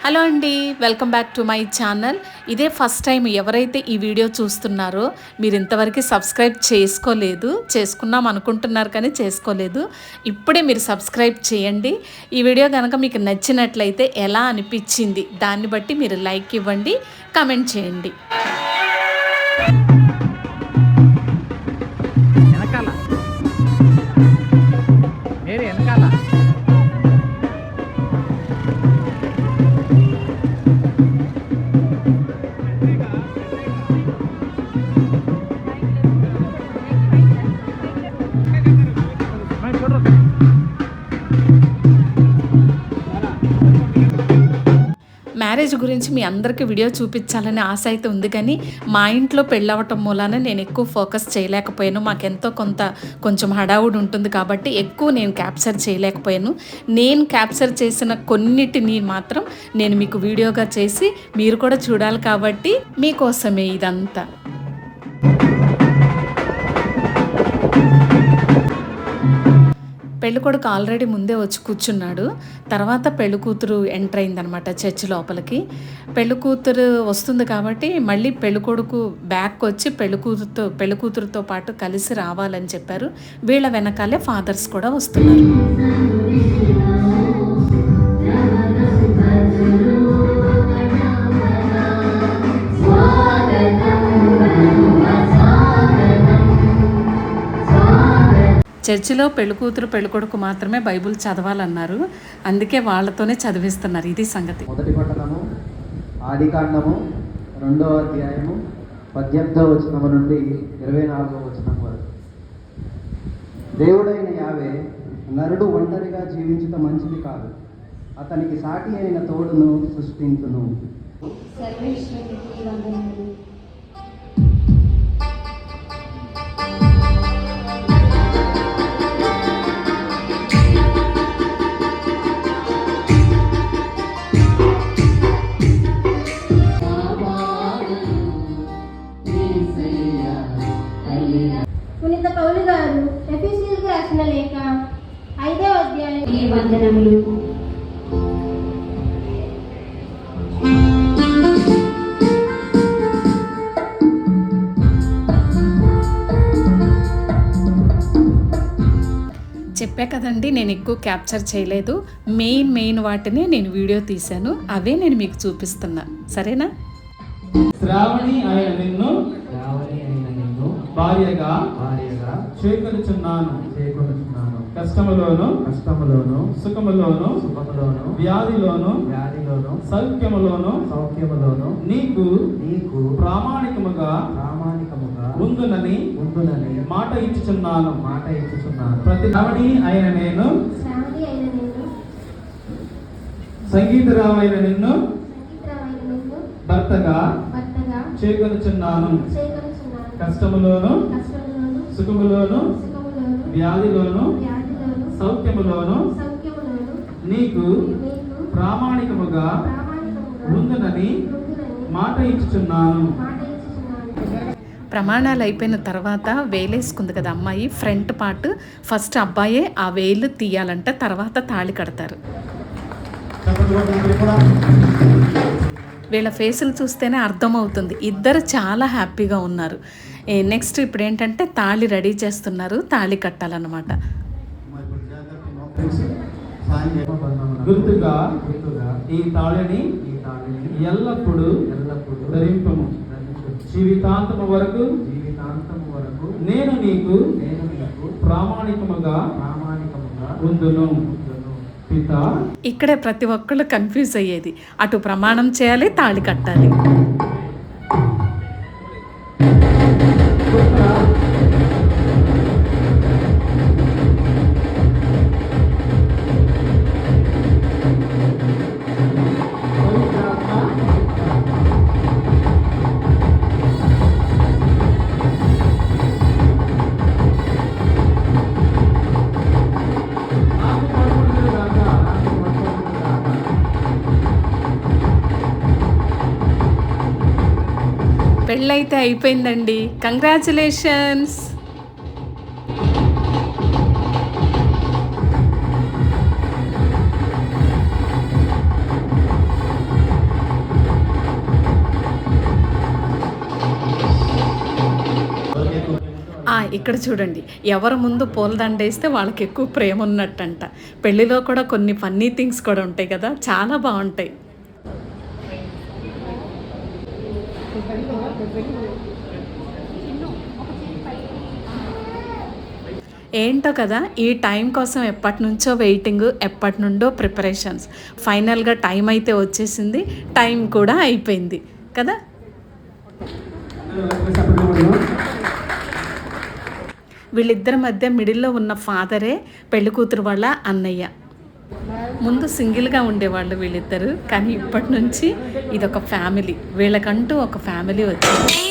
Hello అండి, welcome back to my channel. ఇదే first time ఎవరైతే ఈ వీడియో చూస్తున్నారో మీరు ఇంతవరకు సబ్స్క్రైబ్ చేసుకున్నాం అనుకుంటున్నారు కానీ చేసుకోలేదు. ఇప్పుడే మీరు సబ్స్క్రైబ్ చేయండి. ఈ వీడియో కనుక మీకు నచ్చినట్లయితే ఎలా అనిపించింది దాన్ని బట్టి మీరు లైక్ ఇవ్వండి, కమెంట్ చేయండి. మ్యారేజ్ గురించి మీ అందరికీ వీడియో చూపించాలని ఆశ అయితే ఉంది, కానీ మా ఇంట్లో పెళ్ళవటం మూలాన నేను ఎక్కువ ఫోకస్ చేయలేకపోయాను. మాకెంతో కొంచెం హడావుడి ఉంటుంది కాబట్టి ఎక్కువ నేను క్యాప్చర్ చేయలేకపోయాను. నేను క్యాప్చర్ చేసిన కొన్నిటిని మాత్రం నేను మీకు వీడియోగా చేసి మీరు కూడా చూడాలి కాబట్టి మీకోసమే ఇదంతా. పెళ్ళికొడుకు ఆల్రెడీ ముందే వచ్చి కూర్చున్నాడు. తర్వాత పెళ్ళికూతురు ఎంటర్ అయిందనమాట చర్చి లోపలికి. పెళ్ళికూతురు వస్తుంది కాబట్టి మళ్ళీ పెళ్ళికొడుకు బ్యాక్ వచ్చి పెళ్ళికూతురుతో పాటు కలిసి రావాలని చెప్పారు. వీళ్ళ వెనకాలే ఫాదర్స్ కూడా వస్తున్నారు. చర్చిలో పెళ్ళికూతురు పెళ్ళికొడుకు మాత్రమే బైబుల్ చదవాలన్నారు. అందుకే వాళ్ళతోనే చదివిస్తున్నారు. ఇది సంగతి. మొదటి పట్టణము ఆదికాండము 2వ అధ్యాయము 18వ వచనము నుండి 24వ వచనం వరకు. దేవుడైన యావే నరుడు ఒంటరిగా జీవించటం మంచిది కాదు, అతనికి సాటి అయిన తోడును సృష్టించును. పునీత పౌలు గారు ఎఫెసీయులకు రాసిన లేఖ 5వ అధ్యాయం వందనములు. చెప్పా కదండి, నేను ఎక్కువ క్యాప్చర్ చేయలేదు. మెయిన్ వాటిని నేను వీడియో తీశాను, అవే నేను మీకు చూపిస్తున్నా. సరేనా? శ్రావణి అయిన నిన్ను భార్యగా చేకొనుచున్నాను. కష్టములోను సుఖములోను వ్యాధిలోను సౌఖ్యములోను నీకు ప్రామాణికముగా ఉందునని మాట ఇచ్చుచున్నాను. ప్రతి శ్రావణి అయిన నేను సంగీతరావైన నిన్ను భర్తగా చేకొనుచున్నాను. కష్టములోను సుఖములోను వ్యాధిలోను సౌఖ్యములోను నీకు ప్రామాణికముగా ఉందునని మాట ఇచ్చుచున్నాను. ప్రమాణాలు అయిపోయిన తర్వాత వేలేసుకుంది కదా అమ్మాయి, ఫ్రంట్ పార్ట్ ఫస్ట్ అబ్బాయే ఆ వేలు తీయాలంట, తర్వాత తాళి కడతారు. వీళ్ళ ఫేసులు చూస్తేనే అర్థమవుతుంది ఇద్దరు చాలా హ్యాపీగా ఉన్నారు. నెక్స్ట్ ఇప్పుడు ఏంటంటే తాళి రెడీ చేస్తున్నారు, తాళి కట్టాలన్నమాట. గుర్తుగా ఈ తాళిని ఎల్లప్పుడూ ధరింపము. జీవితాంతము వరకు నేను నీకు ప్రామాణికముగా ఉందును. ఇక్కడే ప్రతి ఒక్కళ్ళు కన్ఫ్యూజ్ అయ్యేది. అటు ప్రమాణం చేయాలి, తాళి కట్టాలి. పెళ్ళైతే అయిపోయిందండి. కంగ్రాచులేషన్స్. ఇక్కడ చూడండి, ఎవరి ముందు పూలదండ వేస్తే వాళ్ళకి ఎక్కువ ప్రేమ ఉన్నట్టంట. పెళ్ళిలో కూడా కొన్ని ఫన్నీ థింగ్స్ కూడా ఉంటాయి కదా, చాలా బాగుంటాయి. ఏంటో కదా, ఈ టైం కోసం ఎప్పటి నుంచో వెయిటింగ్, ఎప్పటి నుండో ప్రిపరేషన్స్. ఫైనల్గా టైం అయితే వచ్చేసింది, టైం కూడా అయిపోయింది కదా. వీళ్ళిద్దరి మధ్య మిడిల్లో ఉన్న ఫాదరే పెళ్లి కూతురు వాళ్ళ అన్నయ్య. ముందు సింగిల్గా ఉండేవాళ్ళు వీళ్ళిద్దరు, కానీ ఇప్పటి నుంచి ఇదొక ఫ్యామిలీ, వీళ్ళకంటూ ఒక ఫ్యామిలీ వచ్చింది.